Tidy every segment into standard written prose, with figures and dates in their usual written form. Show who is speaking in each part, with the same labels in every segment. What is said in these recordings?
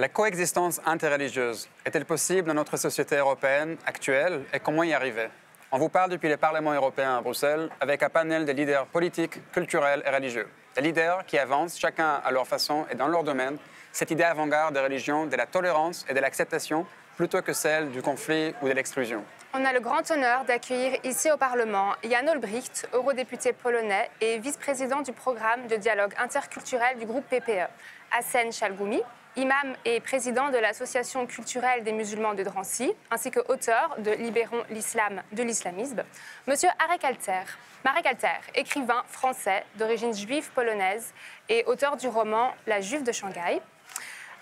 Speaker 1: La coexistence interreligieuse est-elle possible dans notre société européenne actuelle et comment y arriver? On vous parle depuis le Parlement européen à Bruxelles avec un panel de leaders politiques, culturels et religieux. Des leaders qui avancent, chacun à leur façon et dans leur domaine, cette idée avant-garde de religion, de la tolérance et de l'acceptation plutôt que celle du conflit ou de l'exclusion.
Speaker 2: On a le grand honneur d'accueillir ici au Parlement Jan Olbricht, eurodéputé polonais et vice-président du programme de dialogue interculturel du groupe PPE, Hassen Chalgoumi, imam et président de l'Association culturelle des musulmans de Drancy, ainsi que auteur de Libérons l'islam de l'islamisme, Monsieur Marek Alter. Marek Alter, écrivain français d'origine juive polonaise et auteur du roman La Juive de Shanghai,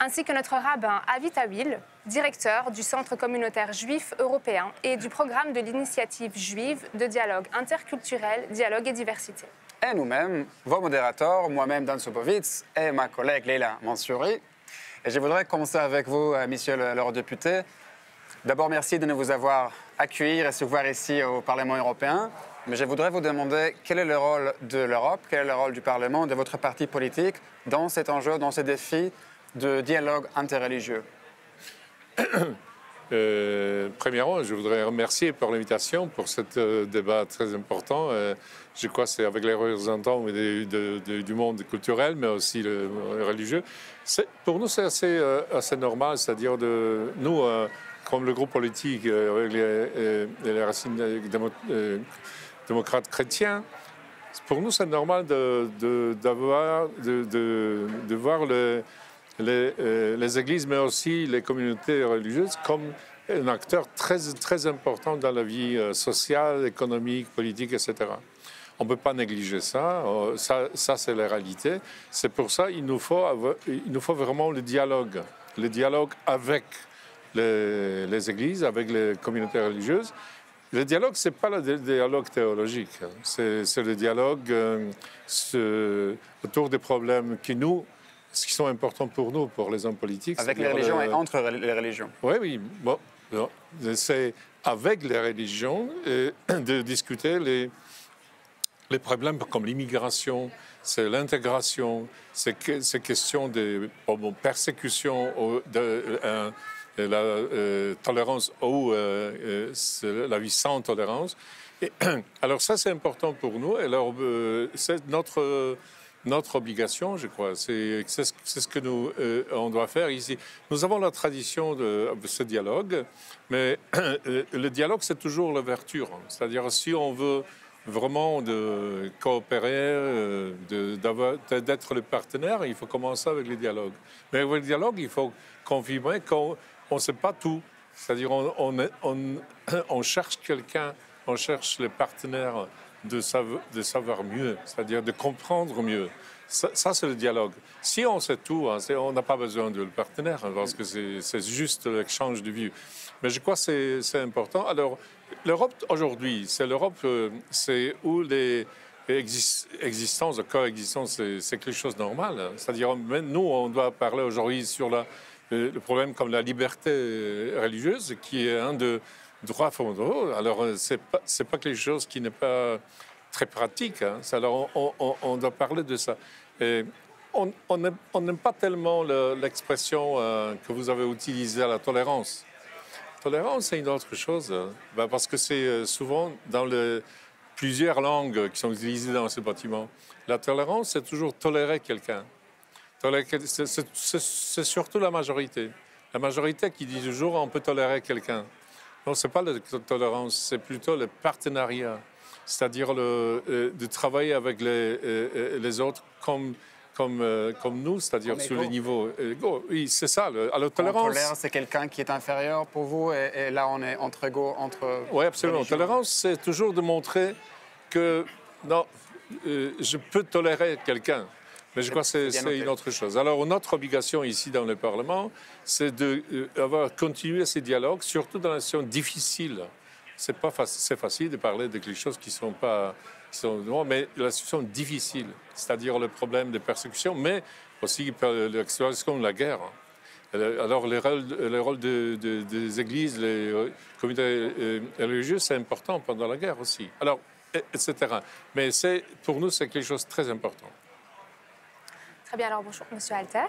Speaker 2: ainsi que notre rabbin Avi Tawil, directeur du Centre communautaire juif européen et du programme de l'initiative juive de dialogue interculturel, dialogue et diversité.
Speaker 1: Et nous-mêmes, vos modérateurs, moi-même Dan Sobowitz et ma collègue Leila Mansouri. Et je voudrais commencer avec vous, monsieur l'eurodéputé. D'abord, merci de nous avoir accueillis et recevoir ici au Parlement européen. Mais je voudrais vous demander quel est le rôle de l'Europe, quel est le rôle du Parlement, de votre parti politique dans cet enjeu, dans ce défi de dialogue interreligieux.
Speaker 3: Premièrement, je voudrais remercier pour l'invitation, pour ce débat très important. Je crois que c'est avec les représentants du monde culturel, mais aussi le religieux. Pour nous, c'est assez normal, c'est-à-dire nous, comme le groupe politique avec les racines démocrates chrétiens, pour nous, c'est normal de voir les églises, mais aussi les communautés religieuses, comme un acteur très important dans la vie sociale, économique, politique, etc. On ne peut pas négliger ça. Ça c'est la réalité. C'est pour ça qu'il nous faut vraiment le dialogue avec les églises, avec les communautés religieuses. Le dialogue, ce n'est pas le dialogue théologique. C'est le dialogue autour des problèmes qui sont importants pour nous, pour les hommes politiques.
Speaker 1: Avec les religions et entre les religions.
Speaker 3: Oui. Bon, c'est avec les religions de discuter les problèmes comme l'immigration, c'est l'intégration, c'est question de persécution, de la tolérance ou la vie sans tolérance. Alors ça, c'est important pour nous. Alors, c'est notre obligation, je crois. C'est ce que on doit faire ici. Nous avons la tradition de ce dialogue, mais le dialogue, c'est toujours l'ouverture. C'est-à-dire, si on veut vraiment de coopérer, d'être le partenaire, il faut commencer avec le dialogue. Mais avec le dialogue, il faut confirmer qu'on ne sait pas tout. C'est-à-dire, on cherche quelqu'un, on cherche le partenaire de savoir mieux, c'est-à-dire de comprendre mieux. Ça c'est le dialogue. Si on sait tout, on n'a pas besoin de le partenaire, parce que c'est juste l'échange de vues. Mais je crois que c'est important. Alors, l'Europe aujourd'hui, c'est où les existences, la coexistence, c'est quelque chose de normal. C'est-à-dire, nous, on doit parler aujourd'hui sur le problème comme la liberté religieuse, qui est un de droits fondamentaux. Alors, c'est pas quelque chose qui n'est pas très pratique. Alors, on doit parler de ça. Et on n'aime pas tellement l'expression que vous avez utilisée, la tolérance. Tolérance, c'est une autre chose, parce que c'est souvent dans plusieurs langues qui sont utilisées dans ce bâtiment. La tolérance, c'est toujours tolérer quelqu'un. C'est surtout la majorité. La majorité qui dit toujours on peut tolérer quelqu'un. Non, ce n'est pas la tolérance, c'est plutôt le partenariat. C'est-à-dire de travailler avec les autres comme nous, c'est-à-dire sur les niveaux égaux. Oui, c'est ça. Alors, tolérance...
Speaker 1: Tolère, c'est quelqu'un qui est inférieur pour vous, et là, on est entre égaux, entre...
Speaker 3: Oui, absolument.
Speaker 1: religions.
Speaker 3: Tolérance, c'est toujours de montrer que, non, je peux tolérer quelqu'un. Mais je crois que c'est une autre chose. Alors, notre obligation ici dans le Parlement, c'est d'avoir continué ces dialogues, surtout dans les situations difficiles. C'est facile de parler de quelque chose qui sont pas... mais la situation difficile, c'est-à-dire le problème de persécution, mais aussi l'exploration de la guerre. Alors, le rôle des églises, les communautés religieuses, c'est important pendant la guerre aussi. Alors, etc. Mais pour nous, c'est quelque chose de très important.
Speaker 2: Très bien, alors bonjour, Monsieur Alter.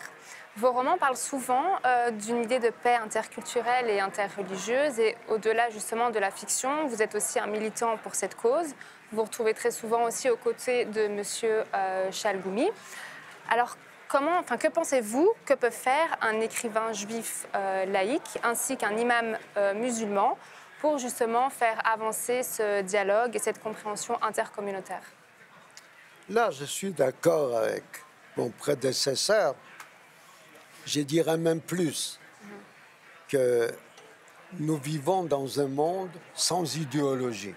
Speaker 2: Vos romans parlent souvent d'une idée de paix interculturelle et interreligieuse, et au-delà justement de la fiction, vous êtes aussi un militant pour cette cause. Vous vous retrouvez très souvent aussi aux côtés de Monsieur Chalgoumi. Alors, que pensez-vous que peut faire un écrivain juif laïque ainsi qu'un imam musulman pour justement faire avancer ce dialogue et cette compréhension intercommunautaire?
Speaker 4: Là, je suis d'accord avec mon prédécesseur. Je dirais même plus que nous vivons dans un monde sans idéologie,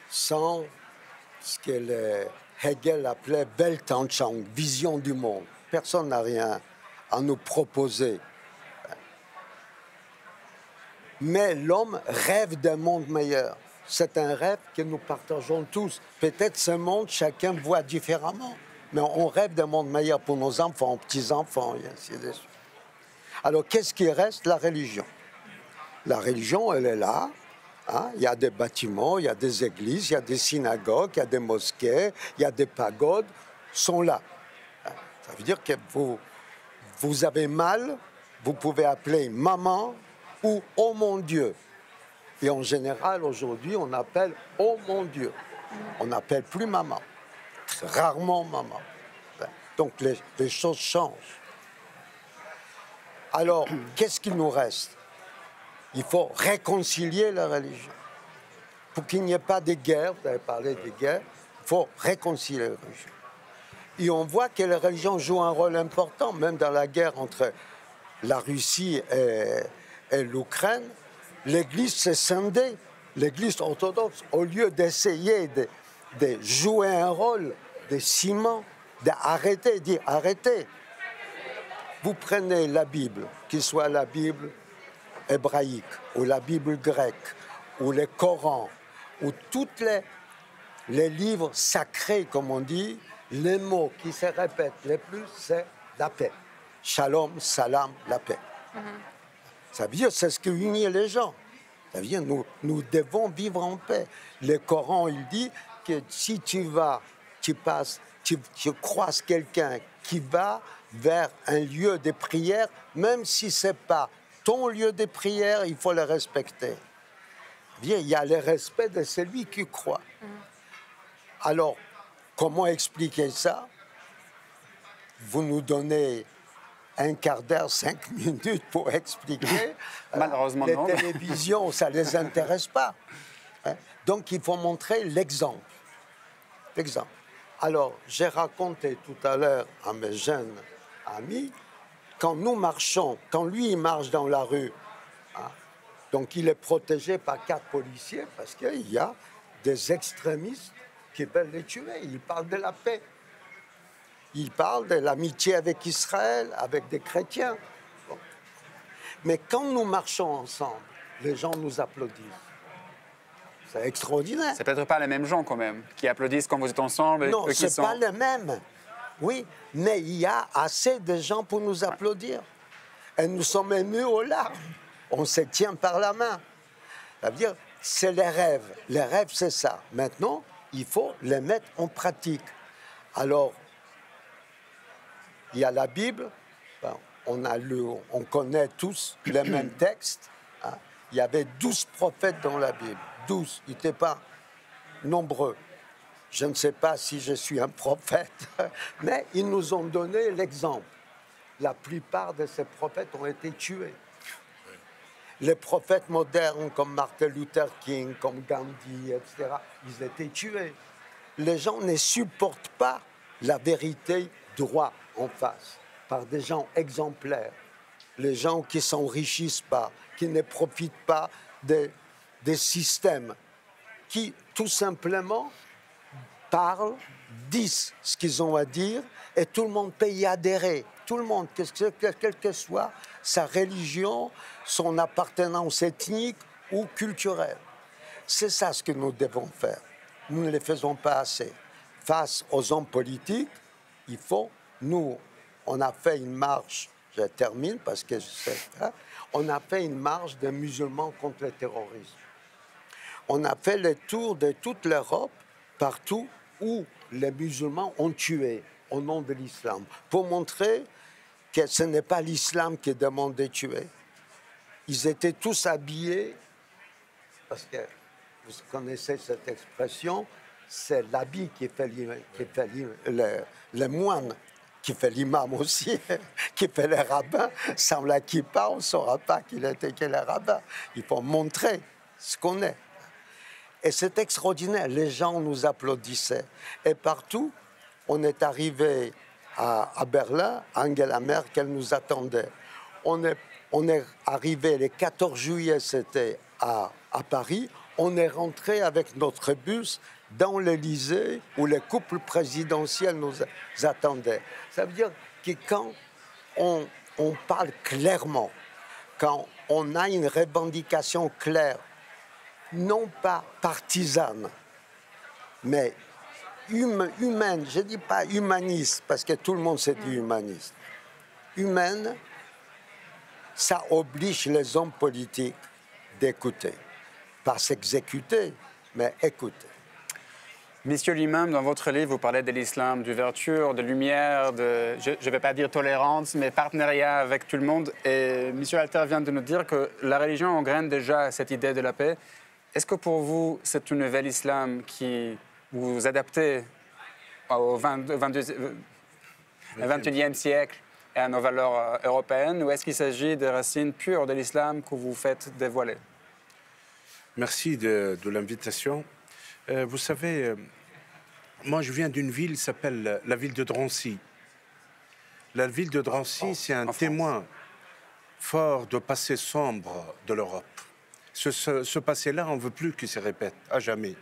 Speaker 4: sans ce que Hegel appelait Weltanschauung, vision du monde. Personne n'a rien à nous proposer. Mais l'homme rêve d'un monde meilleur. C'est un rêve que nous partageons tous. Peut-être ce monde, chacun voit différemment. Mais on rêve d'un monde meilleur pour nos enfants, petits-enfants, et ainsi de suite. Alors, qu'est-ce qui reste? La religion. La religion, elle est là. Hein? Il y a des bâtiments, il y a des églises, il y a des synagogues, il y a des mosquées, il y a des pagodes, sont là. Ça veut dire que vous avez mal, vous pouvez appeler maman ou oh mon Dieu. Et en général, aujourd'hui, on appelle oh mon Dieu. On n'appelle plus maman. Rarement maman. Donc les choses changent. Alors, qu'est-ce qu'il nous reste? Il faut réconcilier la religion. Pour qu'il n'y ait pas de guerre, vous avez parlé de guerre, il faut réconcilier la religion. Et on voit que la religion joue un rôle important, même dans la guerre entre la Russie et l'Ukraine. L'Église s'est scindée. L'Église orthodoxe, au lieu d'essayer de jouer un rôle de ciment, d'arrêter, dire arrêtez. Vous prenez la Bible, qu'il soit la Bible hébraïque, ou la Bible grecque, ou le Coran, ou tous les livres sacrés, comme on dit, les mots qui se répètent le plus, c'est la paix. Shalom, salam, la paix. Ça veut dire, c'est ce qui unit les gens. Ça veut dire, nous devons vivre en paix. Le Coran, il dit que si tu croises quelqu'un qui va vers un lieu de prière, même si ce n'est pas ton lieu de prière, il faut le respecter. Il y a le respect de celui qui croit. Alors, comment expliquer ça? Vous nous donnez un quart d'heure, 5 minutes pour expliquer.
Speaker 1: Malheureusement,
Speaker 4: les
Speaker 1: non.
Speaker 4: Les télévisions, ça ne les intéresse pas. Hein? Donc, il faut montrer l'exemple. L'exemple. Alors, j'ai raconté tout à l'heure à mes jeunes amis, quand nous marchons, quand lui, il marche dans la rue, hein, donc il est protégé par 4 policiers parce qu'il y a des extrémistes qui veulent les tuer. Il parle de la paix. Il parle de l'amitié avec Israël, avec des chrétiens. Bon. Mais quand nous marchons ensemble, les gens nous applaudissent. C'est extraordinaire.
Speaker 1: C'est peut-être pas les mêmes gens quand même qui applaudissent quand vous êtes ensemble.
Speaker 4: Non,
Speaker 1: qui
Speaker 4: ce n'est
Speaker 1: sont...
Speaker 4: pas les mêmes. Oui, mais il y a assez de gens pour nous applaudir. Et nous sommes émus aux larmes. On se tient par la main. Ça veut dire, c'est les rêves. Les rêves, c'est ça. Maintenant, il faut les mettre en pratique. Alors, il y a la Bible. Ben, on connaît tous les mêmes textes. Hein. Il y avait 12 prophètes dans la Bible. 12. Ils n'étaient pas nombreux. Je ne sais pas si je suis un prophète, mais ils nous ont donné l'exemple. La plupart de ces prophètes ont été tués. Les prophètes modernes comme Martin Luther King, comme Gandhi, etc., ils étaient tués. Les gens ne supportent pas la vérité droite en face, par des gens exemplaires. Les gens qui ne s'enrichissent pas, qui ne profitent pas des systèmes, qui tout simplement parlent, disent ce qu'ils ont à dire, et tout le monde peut y adhérer. Tout le monde, quelle que soit sa religion, son appartenance ethnique ou culturelle. C'est ça ce que nous devons faire. Nous ne le faisons pas assez. Face aux hommes politiques, il faut, nous, on a fait une marche, je termine parce que je sais, hein, on a fait une marche des musulmans contre le terrorisme. On a fait le tour de toute l'Europe, partout où les musulmans ont tué au nom de l'islam, pour montrer que ce n'est pas l'islam qui demande de tuer. Ils étaient tous habillés, parce que vous connaissez cette expression, c'est l'habit qui fait le moine, qui fait l'imam aussi, qui fait le rabbin. Sans la kippa, on ne saura pas qu'il était que le rabbin. Il faut montrer ce qu'on est. Et c'est extraordinaire. Les gens nous applaudissaient. Et partout, on est arrivé à Berlin, Angela Merkel nous attendait. On est arrivé le 14 juillet, c'était à Paris. On est rentré avec notre bus dans l'Élysée où le couple présidentiel nous attendait. Ça veut dire que quand on parle clairement, quand on a une revendication claire, non pas partisane, mais humaine, je ne dis pas humaniste, parce que tout le monde s'est dit humaniste. Humaine, ça oblige les hommes politiques d'écouter. Pas s'exécuter, mais écouter.
Speaker 1: Monsieur l'imam, dans votre livre, vous parlez de l'islam, d'ouverture, de lumière, de, je ne vais pas dire tolérance, mais partenariat avec tout le monde. Et monsieur Alter vient de nous dire que la religion engraine déjà cette idée de la paix. Est-ce que pour vous, c'est un nouvel islam qui vous adaptez au 21e siècle et à nos valeurs européennes, ou est-ce qu'il s'agit des racines pures de l'islam que vous faites dévoiler?
Speaker 5: Merci de l'invitation. Vous savez, moi je viens d'une ville qui s'appelle la ville de Drancy. La ville de Drancy, c'est un témoin fort de passé sombre de l'Europe. Ce passé-là, on ne veut plus qu'il se répète, à jamais.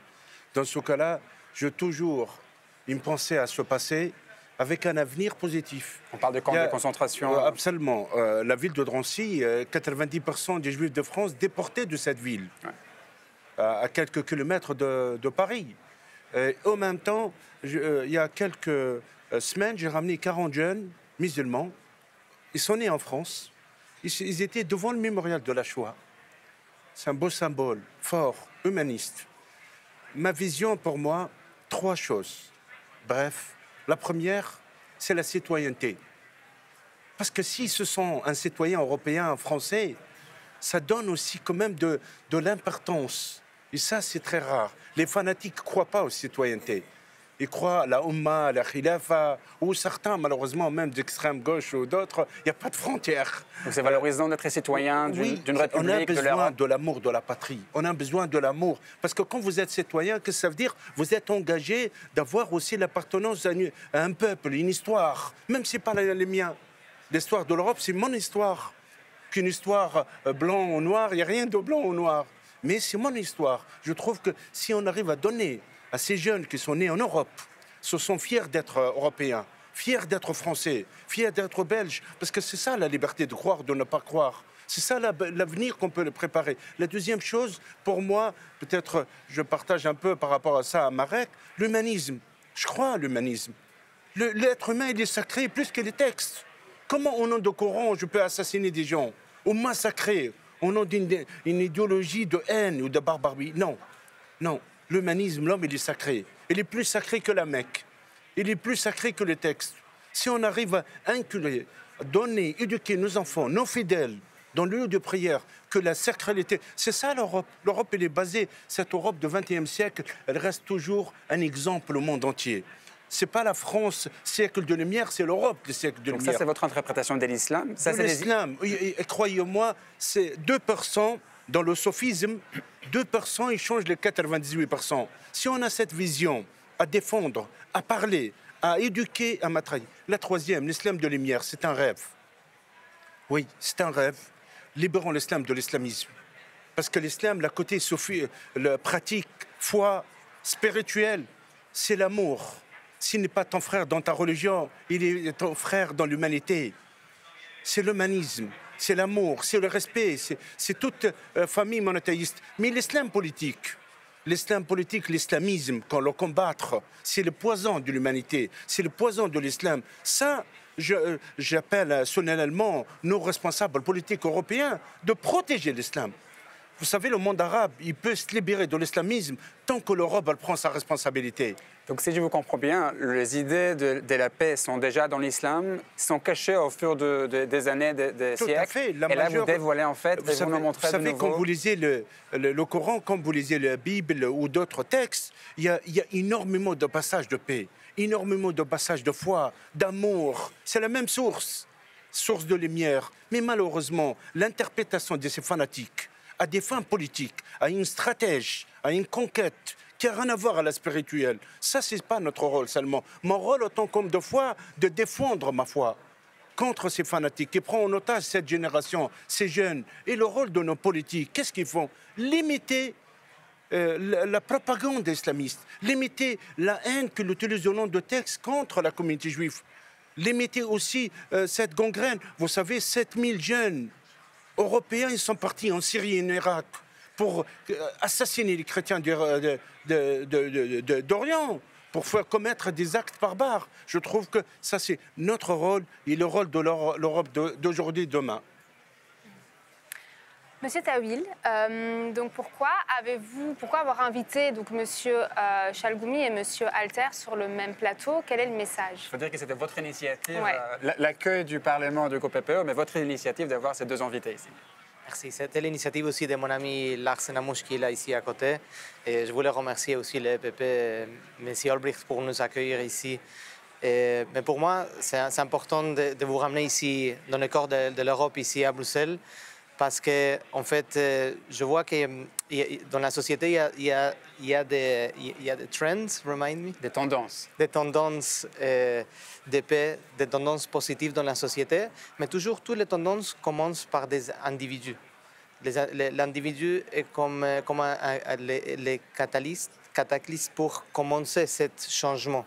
Speaker 5: Dans ce cas-là, j'ai toujours une pensée à ce passé avec un avenir positif.
Speaker 1: On parle de camps de concentration.
Speaker 5: Absolument. La ville de Drancy, 90% des Juifs de France déportés de cette ville. Ouais. À quelques kilomètres de Paris. Et en même temps, il y a quelques semaines, j'ai ramené 40 jeunes musulmans. Ils sont nés en France. Ils étaient devant le mémorial de la Shoah. C'est un beau symbole, fort, humaniste. Ma vision, pour moi, 3 choses. Bref, la première, c'est la citoyenneté. Parce que si ce sont un citoyen européen, français, ça donne aussi quand même de l'importance. Et ça, c'est très rare. Les fanatiques ne croient pas aux citoyennetés. Ils croient à la Oumma, à la Khilafa, ou certains, malheureusement, même d'extrême gauche ou d'autres, il n'y a pas de frontières.
Speaker 1: Donc c'est valorisant d'être citoyen d'une république,
Speaker 5: on a besoin de l'amour de la patrie. On a besoin de l'amour. Parce que quand vous êtes citoyen, qu'est-ce que ça veut dire? Vous êtes engagé d'avoir aussi l'appartenance à un peuple, une histoire. Même si ce n'est pas les miens. L'histoire de l'Europe, c'est mon histoire. Qu'une histoire blanc ou noir, il n'y a rien de blanc ou noir. Mais c'est mon histoire. Je trouve que si on arrive à donner à ces jeunes qui sont nés en Europe, se sont fiers d'être européens, fiers d'être français, fiers d'être belges, parce que c'est ça la liberté de croire, de ne pas croire. C'est ça l'avenir qu'on peut le préparer. La deuxième chose, pour moi, peut-être je partage un peu par rapport à ça à Marek, l'humanisme. Je crois à l'humanisme. L'être humain, il est sacré plus que les textes. Comment au nom de Coran, je peux assassiner des gens ou massacrer au nom d'une idéologie de haine ou de barbarie? Non, non. L'humanisme, l'homme, il est sacré. Il est plus sacré que la Mecque. Il est plus sacré que le texte. Si on arrive à inculquer, donner, éduquer nos enfants, nos fidèles, dans le lieu de prière, que la sacralité, c'est ça l'Europe. L'Europe, elle est basée, cette Europe du XXe siècle, elle reste toujours un exemple au monde entier. Ce n'est pas la France, siècle de lumière, c'est l'Europe, le siècle de lumière.
Speaker 1: Donc ça, c'est votre interprétation de l'islam?
Speaker 5: De l'islam, croyez-moi, c'est 2%, dans le sophisme, 2%, ils changent les 98%. Si on a cette vision à défendre, à parler, à éduquer, à matrailler. La troisième, l'islam de lumière, c'est un rêve. Oui, c'est un rêve. Libérons l'islam de l'islamisme. Parce que l'islam, la côté pratique, foi, spirituelle, c'est l'amour. S'il n'est pas ton frère dans ta religion, il est ton frère dans l'humanité. C'est l'humanisme, c'est l'amour, c'est le respect, c'est toute famille monothéiste. Mais l'islam politique, l'islamisme, qu'on le combattre, c'est le poison de l'humanité, c'est le poison de l'islam. Ça, j'appelle solennellement nos responsables politiques européens de protéger l'islam. Vous savez, le monde arabe, il peut se libérer de l'islamisme tant que l'Europe, elle prend sa responsabilité.
Speaker 1: Donc si je vous comprends bien, les idées de la paix sont déjà dans l'islam, sont cachées au fur des années, des
Speaker 5: Tout à
Speaker 1: siècles.
Speaker 5: fait.
Speaker 1: Et là, vous dévoilez en fait,
Speaker 5: Vous
Speaker 1: et vous nous montrez
Speaker 5: savez,
Speaker 1: de nouveau.
Speaker 5: quand vous lisez le Coran, quand vous lisez la Bible ou d'autres textes, il y a énormément de passages de paix, énormément de passages de foi, d'amour. C'est la même source de lumière. Mais malheureusement, l'interprétation de ces fanatiques à des fins politiques, à une stratège, à une conquête qui n'a rien à voir à la spirituelle, ça, ce n'est pas notre rôle seulement. Mon rôle, autant qu'homme de foi, de défendre ma foi contre ces fanatiques qui prennent en otage cette génération, ces jeunes. Et le rôle de nos politiques, qu'est-ce qu'ils font? Limiter la propagande islamiste, limiter la haine qu'ils utilisent au nom de textes contre la communauté juive, limiter aussi cette gangrène. Vous savez, 7000 jeunes européens, ils sont partis en Syrie et en Irak pour assassiner les chrétiens d'Orient, pour faire commettre des actes barbares. Je trouve que ça, c'est notre rôle et le rôle de l'Europe d'aujourd'hui et demain.
Speaker 2: Monsieur Tawil, donc pourquoi avoir invité donc Monsieur Chalgoumi et Monsieur Alter sur le même plateau? Quel est le message?
Speaker 1: Il faut dire que c'était votre initiative,
Speaker 2: Ouais.
Speaker 1: l'accueil du Parlement du groupe PPE, mais votre initiative d'avoir ces deux invités ici.
Speaker 6: Merci. C'était l'initiative aussi de mon ami Lars Namouche qui est là ici à côté. Et je voulais remercier aussi le PP, M. Olbricht, pour nous accueillir ici. Mais pour moi, c'est important de vous ramener ici, dans le corps de l'Europe, ici à Bruxelles, parce que, en fait, je vois que dans la société, il y a des trends, remind me?
Speaker 1: Des tendances.
Speaker 6: Des tendances de paix, des tendances positives dans la société, mais toujours toutes les tendances commencent par des individus. L'individu est comme les catalystes pour commencer ce changement.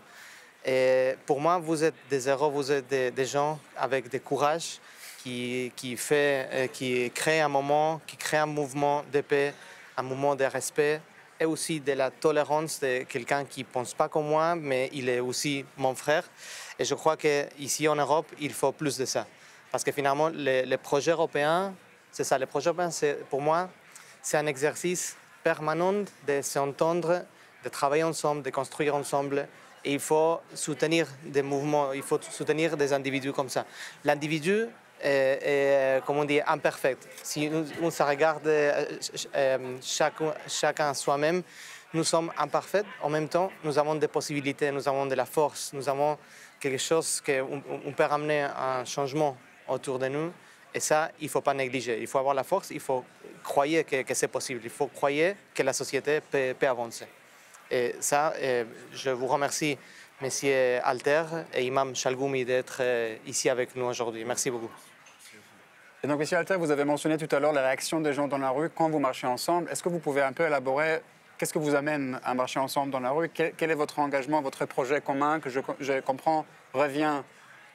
Speaker 6: Et pour moi, vous êtes des héros, vous êtes des gens avec du courage qui crée un moment, qui crée un mouvement de paix, un mouvement de respect et aussi de la tolérance de quelqu'un qui ne pense pas comme moi, mais il est aussi mon frère. Et je crois qu'ici en Europe, il faut plus de ça. Parce que finalement, les projets européens, c'est ça. Les projets européens, pour moi, c'est un exercice permanent de s'entendre, de travailler ensemble, de construire ensemble. Et il faut soutenir des mouvements, il faut soutenir des individus comme ça. L'individu est, comme on dit, imparfait. Si on se regarde chacun soi-même, nous sommes imparfaits. En même temps, nous avons des possibilités, nous avons de la force, nous avons quelque chose qu'on peut ramener un changement autour de nous. Et ça, il ne faut pas négliger. Il faut avoir la force, il faut croire que c'est possible. Il faut croire que la société peut avancer. Et ça, je vous remercie, Monsieur Alter et Imam Chalgoumi, d'être ici avec nous aujourd'hui. Merci beaucoup.
Speaker 1: Et donc, Monsieur Alter, vous avez mentionné tout à l'heure la réaction des gens dans la rue quand vous marchez ensemble. Est-ce que vous pouvez un peu élaborer qu'est-ce que vous amène à marcher ensemble dans la rue? Quel est votre engagement, votre projet commun que je comprends revient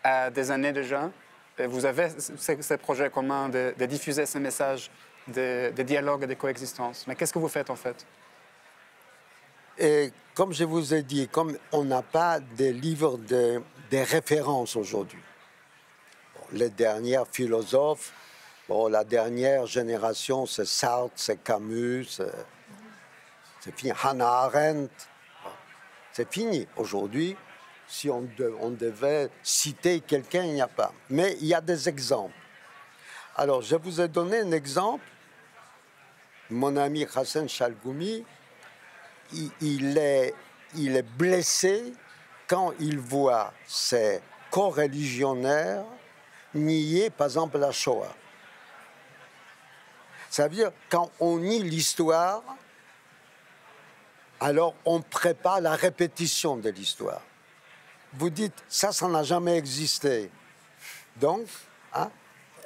Speaker 1: à des années déjà? Et vous avez ces projets communs de diffuser ces messages, des dialogues et des coexistences. Mais qu'est-ce que vous faites en fait?
Speaker 4: Et comme je vous ai dit, comme on n'a pas de livres de références aujourd'hui, les derniers philosophes, la dernière génération, c'est Sartre, c'est Camus, c'est fini. Hannah Arendt, c'est fini. Aujourd'hui, si on devait citer quelqu'un, il n'y a pas. Mais il y a des exemples. Alors, je vous ai donné un exemple. Mon ami Hassan Chalgoumi, il est blessé quand il voit ses co-religionnaires nier, par exemple, la Shoah. Ça veut dire, quand on nie l'histoire, alors on prépare la répétition de l'histoire. Vous dites, ça n'a jamais existé. Donc,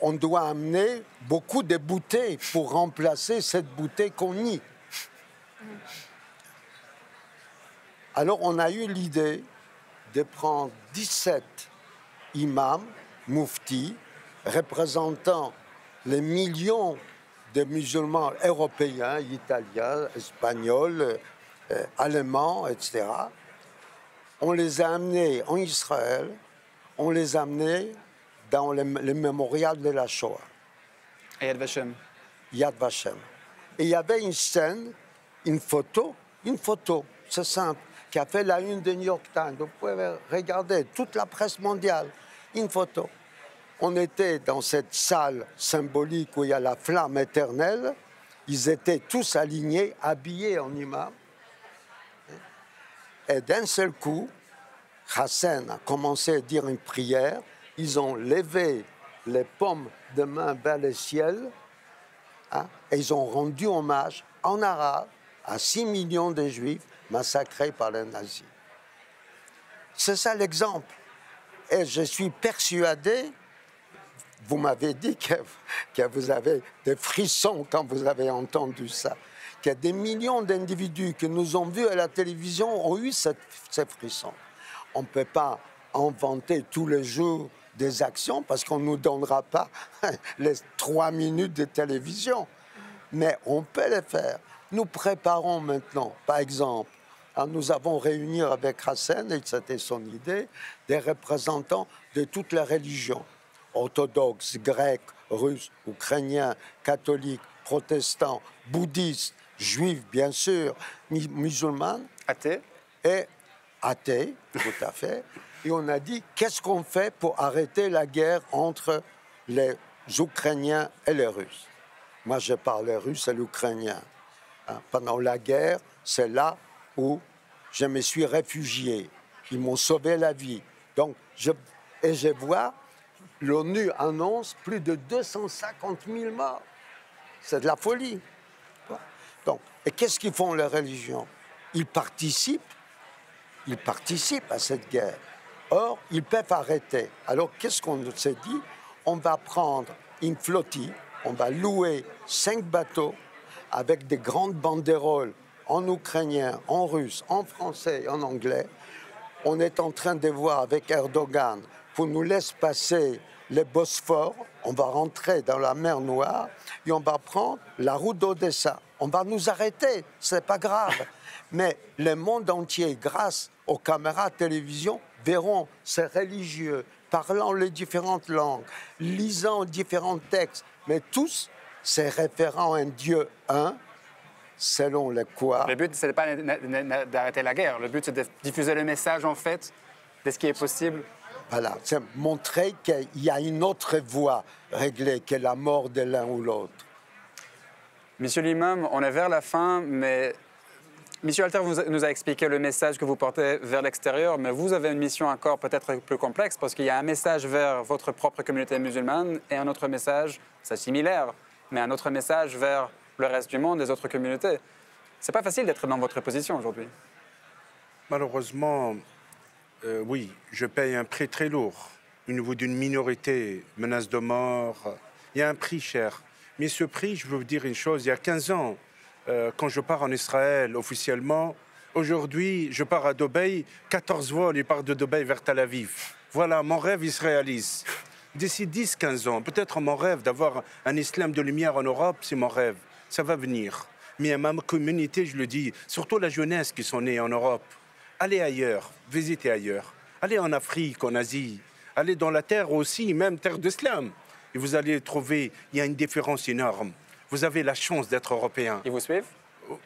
Speaker 4: on doit amener beaucoup de bouteilles pour remplacer cette bouteille qu'on nie. Alors, on a eu l'idée de prendre 17 imams, mouftis, représentant les millions de musulmans européens, italiens, espagnols, allemands, etc. On les a amenés en Israël, on les a amenés dans le mémorial de la Shoah.
Speaker 1: Yad Vashem.
Speaker 4: Yad Vashem. Et il y avait une scène, une photo, c'est simple, qui a fait la une de New York Times. Vous pouvez regarder toute la presse mondiale, une photo. On était dans cette salle symbolique où il y a la flamme éternelle. Ils étaient tous alignés, habillés en imam. Et d'un seul coup, Hassan a commencé à dire une prière. Ils ont levé les paumes de main vers le ciel, hein, et ils ont rendu hommage en arabe à 6 millions de Juifs massacrés par les nazis. C'est ça l'exemple. Et je suis persuadé, vous m'avez dit que vous avez des frissons quand vous avez entendu ça, qu'il y a des millions d'individus que nous ont vus à la télévision ont eu ces frissons. On ne peut pas inventer tous les jours des actions parce qu'on ne nous donnera pas les 3 minutes de télévision. Mais on peut les faire. Nous préparons maintenant, par exemple, nous avons réuni avec Hassan, et c'était son idée, des représentants de toutes les religions, orthodoxes, grecs, russes, ukrainiens, catholiques, protestants, bouddhistes, juifs, bien sûr, musulmans.
Speaker 1: Athées.
Speaker 4: Et athées, tout à fait. Et on a dit, qu'est-ce qu'on fait pour arrêter la guerre entre les Ukrainiens et les Russes? Moi, je parle les Russes et l'Ukrainien. Pendant la guerre, c'est là où je me suis réfugié. Ils m'ont sauvé la vie. Donc, je vois, l'ONU annonce plus de 250 000 morts. C'est de la folie. Donc, et qu'est-ce qu'ils font les religions? Ils participent à cette guerre. Or, ils peuvent arrêter. Alors, qu'est-ce qu'on s'est dit? On va prendre une flottille, on va louer 5 bateaux avec des grandes banderoles en ukrainien, en russe, en français, en anglais. On est en train de voir avec Erdogan pour nous laisser passer le Bosphore. On va rentrer dans la mer Noire et on va prendre la route d'Odessa. On va nous arrêter, c'est pas grave. Mais le monde entier, grâce aux caméras de télévision, verront ces religieux parlant les différentes langues, lisant différents textes, mais tous se référant à un Dieu un, selon le quoi.
Speaker 1: Le but, ce n'est pas d'arrêter la guerre. Le but, c'est de diffuser le message, en fait, de ce qui est possible.
Speaker 4: Voilà, c'est montrer qu'il y a une autre voie réglée que la mort de l'un ou l'autre.
Speaker 1: Monsieur l'imam, on est vers la fin, mais Monsieur Alter nous a expliqué le message que vous portez vers l'extérieur, mais vous avez une mission encore peut-être plus complexe parce qu'il y a un message vers votre propre communauté musulmane et un autre message, c'est similaire, mais un autre message vers le reste du monde, les autres communautés. C'est pas facile d'être dans votre position aujourd'hui.
Speaker 5: Malheureusement, oui, je paye un prix très lourd. Au niveau d'une minorité, menace de mort, il y a un prix cher. Mais ce prix, je veux vous dire une chose, il y a 15 ans, quand je pars en Israël officiellement, aujourd'hui, je pars à Dubaï, 14 vols, je pars de Dubaï vers Tel Aviv. Voilà, mon rêve, il se réalise. D'ici 10-15 ans, peut-être mon rêve d'avoir un islam de lumière en Europe, c'est mon rêve. Ça va venir. Mais à ma communauté, je le dis, surtout la jeunesse qui sont née en Europe, allez ailleurs, visitez ailleurs. Allez en Afrique, en Asie, allez dans la terre aussi, même terre d'islam. Et vous allez trouver, il y a une différence énorme. Vous avez la chance d'être européen.
Speaker 1: Ils vous suivent?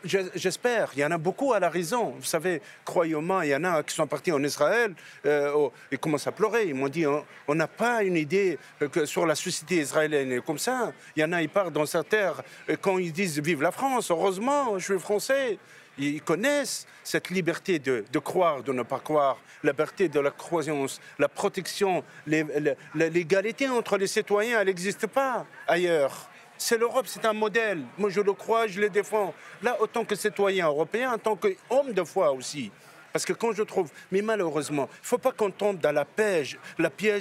Speaker 5: J'espère. Il y en a beaucoup à la raison. Vous savez, croyez-moi, il y en a qui sont partis en Israël et commencent à pleurer. Ils m'ont dit, on n'a pas une idée sur la société israélienne. Et comme ça, il y en a, ils partent dans sa terre. Quand ils disent « Vive la France », heureusement, je suis français. Ils connaissent cette liberté de croire, de ne pas croire, la liberté de la croyance, la protection, l'égalité entre les citoyens, elle n'existe pas ailleurs. C'est l'Europe, c'est un modèle. Moi, je le crois, je le défends. Là, autant que citoyen européen, en tant qu'homme de foi aussi. Parce que quand je trouve... Mais malheureusement, il ne faut pas qu'on tombe dans la piège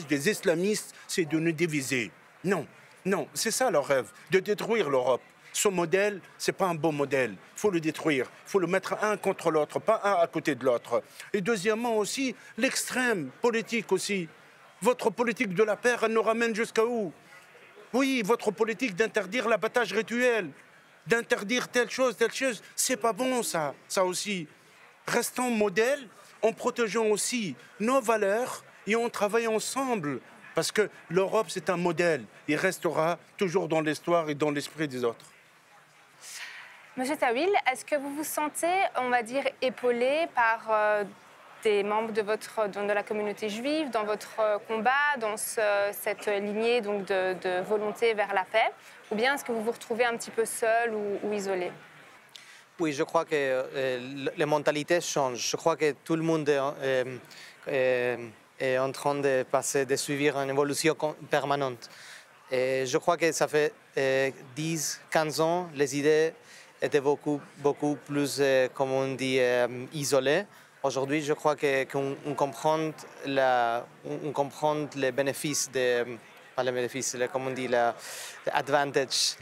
Speaker 5: des islamistes, c'est de nous diviser. Non, non, c'est ça leur rêve, de détruire l'Europe. Ce modèle, ce n'est pas un bon modèle. Il faut le détruire. Il faut le mettre un contre l'autre, pas un à côté de l'autre. Et deuxièmement aussi, l'extrême politique aussi. Votre politique de la paix, elle nous ramène jusqu'à où? Oui, votre politique d'interdire l'abattage rituel, d'interdire telle chose, c'est pas bon ça aussi. Restons modèles en protégeant aussi nos valeurs et en travaillant ensemble. Parce que l'Europe, c'est un modèle. Il restera toujours dans l'histoire et dans l'esprit des autres.
Speaker 2: Monsieur Tawil, est-ce que vous vous sentez, on va dire, épaulé par des membres de la communauté juive dans votre combat, dans cette lignée donc, de volonté vers la paix? Ou bien est-ce que vous vous retrouvez un petit peu seul ou isolé?
Speaker 6: Oui, je crois que les mentalités changent. Je crois que tout le monde est en train de suivre une évolution permanente. Et je crois que ça fait 10, 15 ans, les idées étaient beaucoup plus, comme on dit, isolées. Aujourd'hui, je crois qu'on comprend les bénéfices pas les bénéfices, comme on dit, l'avantage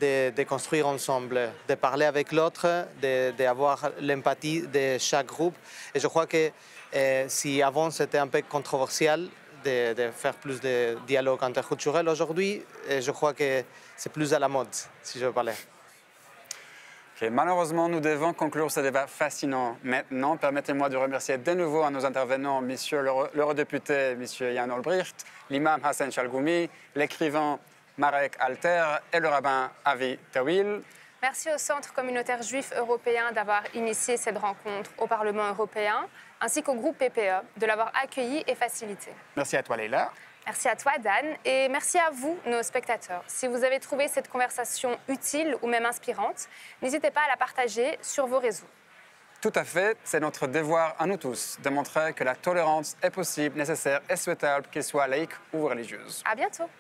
Speaker 6: de construire ensemble, de parler avec l'autre, d'avoir l'empathie de chaque groupe. Et je crois que si avant c'était un peu controversial de faire plus de dialogue interculturel, aujourd'hui, je crois que c'est plus à la mode, si je veux parler.
Speaker 1: Okay, malheureusement, nous devons conclure ce débat fascinant maintenant. Permettez-moi de remercier de nouveau à nos intervenants, Monsieur l'eurodéputé, Monsieur Jan Olbricht, l'imam Hassan Chalgoumi, l'écrivain Marek Alter et le rabbin Avi Tawil.
Speaker 2: Merci au Centre communautaire juif européen d'avoir initié cette rencontre au Parlement européen, ainsi qu'au groupe PPE de l'avoir accueilli et facilité.
Speaker 1: Merci à toi, Leila.
Speaker 2: Merci à toi, Dan, et merci à vous, nos spectateurs. Si vous avez trouvé cette conversation utile ou même inspirante, n'hésitez pas à la partager sur vos réseaux.
Speaker 1: Tout à fait, c'est notre devoir à nous tous de montrer que la tolérance est possible, nécessaire et souhaitable, qu'elle soit laïque ou religieuse.
Speaker 2: À bientôt.